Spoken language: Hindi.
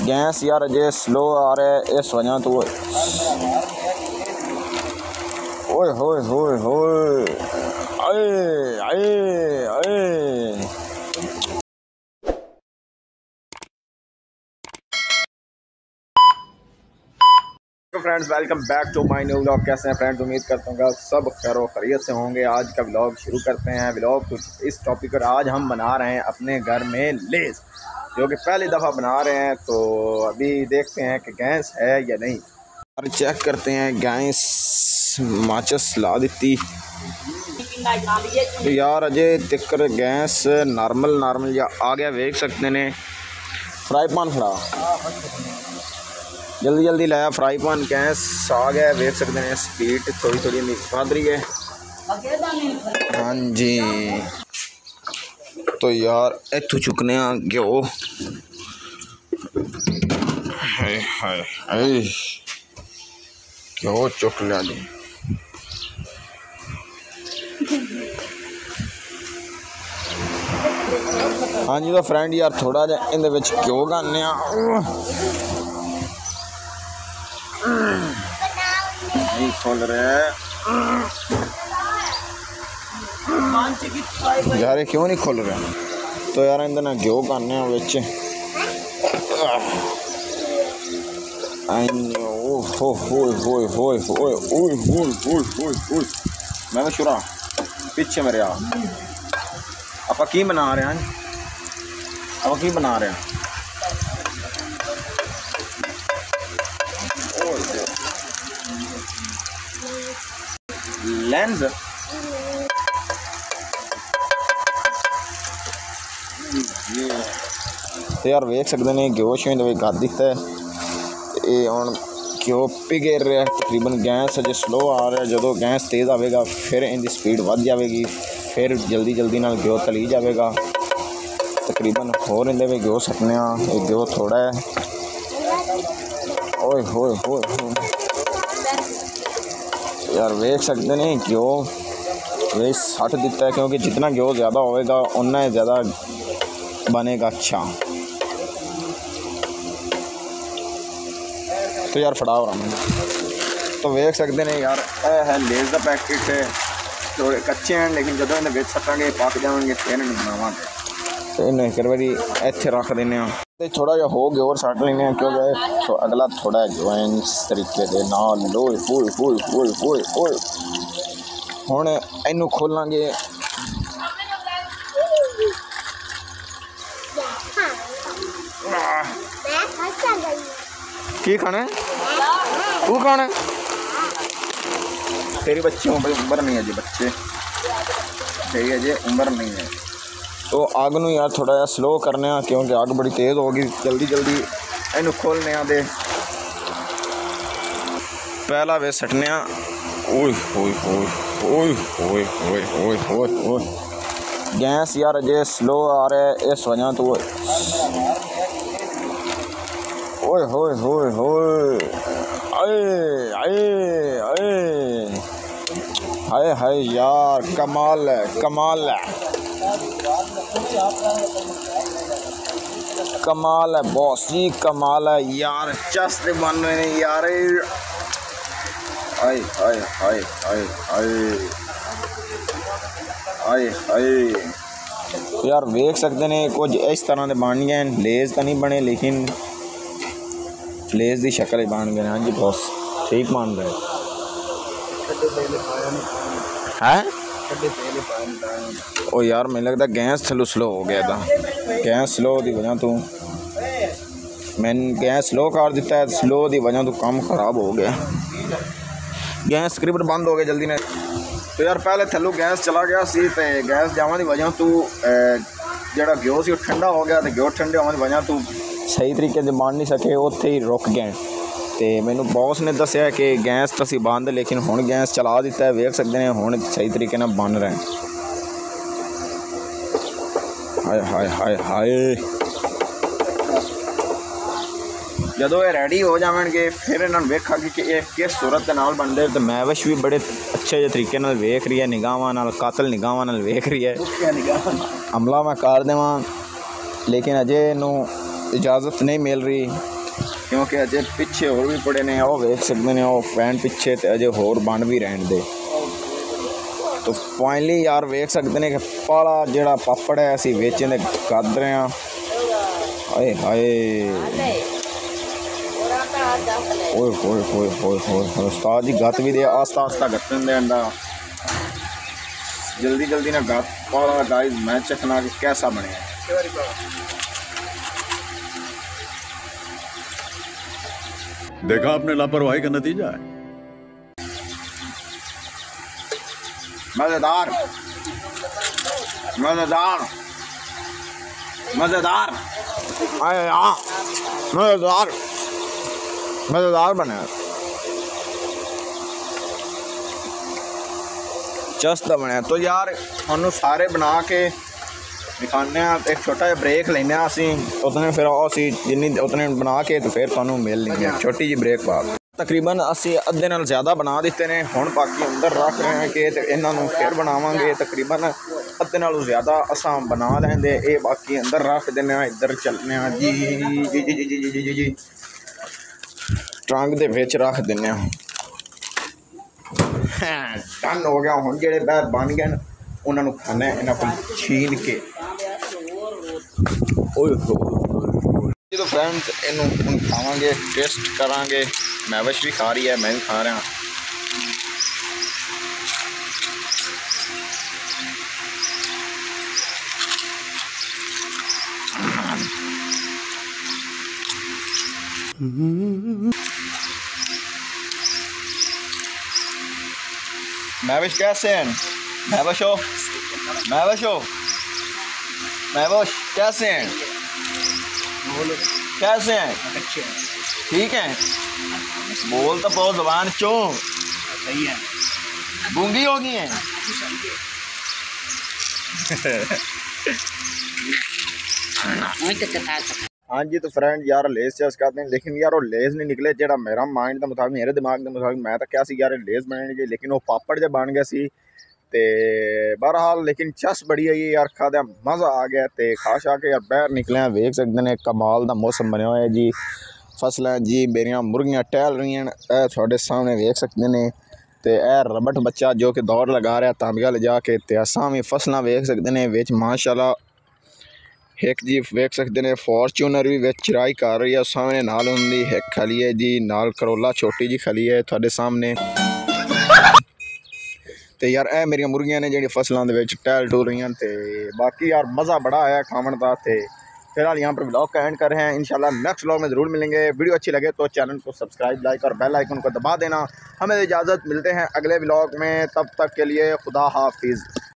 गैस यार अजय स्लो आ रहा है, इस वजह तो ओए होए होए होए आए आए आए। तो friends welcome back to my new vlog. कैसे हैं फ्रेंड्स, उम्मीद करता हूँ सब खैर व खैरियत से होंगे। आज का व्लॉग शुरू करते हैं। व्लॉग कुछ इस टॉपिक पर आज हम बना रहे हैं अपने घर में लेज़, जो कि पहली दफ़ा बना रहे हैं। तो अभी देखते हैं कि गैस है या नहीं। और चेक करते हैं गैस माचिस ला दी तो यार अजय तिक्कर गैस नॉर्मल या आ गया, वेख सकते ने। फ्राई पैन फड़ा जल्दी लाया, फ्राई पैन गैस आ गया, वेख सकते हैं। स्पीड थोड़ी बढ़ रही है। हाँ जी, तो यार इतों चुकने घ्यो घ्यो चुक लिया जी। हाँ जी, तो फ्रेंड यार थोड़ा जा इन घ्यो गाने नहीं खोल रहे यार, ये क्यों नहीं खोल रहे। तो यार इंदे ना घ्यो गाने मैं शुरा पीछे मेरे आप की बना रहे हैं, आप की बना रहे हैं। लेंस तो यार वेख सकते हैं घ्यो शो कर दिता है। ये हम घ्यो पिघेर रहा है तकरीबन। गैस अजे स्लो आ रहा है, जो गैस तेज़ आएगा फिर इनकी स्पीड बढ़ जाएगी, फिर जल्दी नाल घ्यो तली जाएगा। तकरीबन होर इंदे में घ्यो सटने। घ्यो थोड़ा है। ओए होए होए यार वेख सकते हैं घ्यो वे सट दिता है, क्योंकि जितना घ्यो ज़्यादा होएगा उतना ज़्यादा बनेगा अच्छा। तो यार फटाओ रहा तो वेख सकते हैं यार, यह है लेज़ का पैकेट है। थोड़े कच्चे हैं, लेकिन जो इन्हें बेच सकेंगे पक जाएंगे फिर इन्हें बनावांगे। तो इन्हें एक बारी इत्थे रख देने। थोड़ा जहा हो गया और सट लेने, क्योंकि तो अगला थोड़ा जो है इस तरीके के नाल लोए हुण इनू खोलांगे। की खाना है तू खाना है, तेरी बच्ची उम्र नहीं है जी, बच्चे तेरी अजे उम्र नहीं है। तो आग नू यार थोड़ा जा स्लो करने, क्योंकि आग बड़ी तेज़ होगी। जल्दी इनू खोलने दे पहला वे सटने। गैस यार अजय स्लो आ रहा है, इस वजह तो ओए होए होए होए आए आए आए हाय हाय यार, कमाल है कमाल बॉस जी, कमाल है यार। चस्त बन रहे हैं यार। आए आए आए आए आए आए यार वेख सकते हैं कुछ इस तरह के बन गए। लेज़ तो नहीं बने, लेकिन लेज़ की शक्ल बन गए। हाँ जी बॉस, ठीक मान रहे हैं। ओ यार मैंने लगता गैस थलो स्लो हो गया था। गैस स्लो की वजह तो मैंने गैस स्लो कर दिता है। स्लो की वजह तो काम खराब हो गया। गैस तकरीबन बंद हो गया जल्दी ने। तो यार पहले थल्लों गैस चला गया सी, तो गैस जाने की वजह तो जोड़ा घ्यो से ठंडा हो गया। तो घ्यो ठंडे होने की वजह तो सही तरीके से बन नहीं सके, उत्थे ही रुक गए। तो मैनू बॉस ने दसिया कि गैस तो असी बंद, लेकिन हुण गैस चला दिता है। वेख सकते हैं हुण सही तरीके नाल बन रहे हैं। हाय हाय हाय हाय जो ये रेडी हो जाएंगे फिर इन्होंने वेखा कि ये किस सूरत के नाल बनते। तो मैविश भी बड़े अच्छे तरीके नाल वेख रही है, निगाहां नाल, कातल निगाहां नाल वेख रही है। हमला मैं कर देवां, लेकिन अजे इनू इजाज़त नहीं मिल रही क्योंकि अजे पिछे होर भी पड़े ने वो वेख सकते हैं वो फैन पिछे तो अजे होर बन भी रहने दे। तो फाइनली यार वेख सकते हैं कि पाला जिहड़ा पापड़ है असी वेचने दे कद रहे हैं। हाय हाय ओए होए होए होए होए उस्ताद जी गत भी दे आस्ता आस्ता गत्तन दे अंडा जल्दी जल्दी ना गत पाला गाइस मैं चखना कि कैसा बने। देखा आपने लापरवाही का नतीजा है। मजेदार मजेदार मजेदार आए हाँ मजेदार मजेदार बने चस्ता बने। तो यार हम सारे बना के दिखाने एक छोटा जिहा ब्रेक लेने असी उतने फिर असी जिन्नी उतने बना के तो फिर तुहानू मिल लेंगे छोटी जी ब्रेक पा तकरीबन असी अद्धे नाल ज़्यादा बना दिते ने हुण बाकी अंदर रख रहे हैं कि इन्हां नू फिर बनावांगे तकरीबन अद्धे नालों ज़्यादा असां बना लैंदे ये बाकी अंदर रख देने इधर चलने जी जी जी जी जी जी जी जी ट्रंक दे विच रख देने डन हो गया। हुण जिहड़े बाहर बन गए उन्हां नू खाना इन्हां कोल छीन के ओए हो जो फ्रेंड्स इनू हम खावांगे टेस्ट करांगे। मैविश भी खा रही है मैं भी खा रहा। मैविश कैसे हैं? मैविश हो मैविश हो मैविश कैसे हैं? कैसे हैं? ठीक है बोल तो बहुत जबान चो सही है गूंगी हो गई हैं। हाँ जी तो फ्रेंड यार लेस चेस करते हैं लेकिन यार वो लेस नहीं निकले जो मेरा माइंड के मुताबिक मेरे दिमाग के मुताबिक मैं तो क्या यार लेस बने लेकिन वो पापड़ जो बन गया सी ते बहरहाल लेकिन चस बड़ी है यार खादा मज़ा आ गया। तो खा शा के यार बाहर निकले वेख सकते हैं कमाल का मौसम बनया हुआ है जी। फसलें जी मेरिया मुर्गियां टहल रही हैं थोड़े सामने वेख सकते हैं। तो यह रबट बच्चा जो कि दौड़ लगा रहा तांबिया ले जाके ते असां भी फसलां वेख सकते हैं विच माशाल्लाह एक जी वेख सकते हैं फॉर्चूनर भी विच चराई कर रही है सामने नाल उनकी एक खली है जी नाल करोला छोटी जी खली है थोड़े सामने। तो यार ए मेरिया मुर्गियां ने जी फसलों के टहल टूल रही हैं। तो बाकी यार मज़ा बड़ा आया खावन का। तो फिलहाल यहाँ पर ब्लॉग का एंड कर रहे हैं इंशाल्लाह नेक्स्ट ब्लॉग में ज़रूर मिलेंगे। वीडियो अच्छी लगे तो चैनल को सब्सक्राइब लाइक और बेल आइकन को दबा देना। हमें इजाज़त मिलते हैं अगले ब्लॉग में तब तक के लिए खुदा हाफिज़।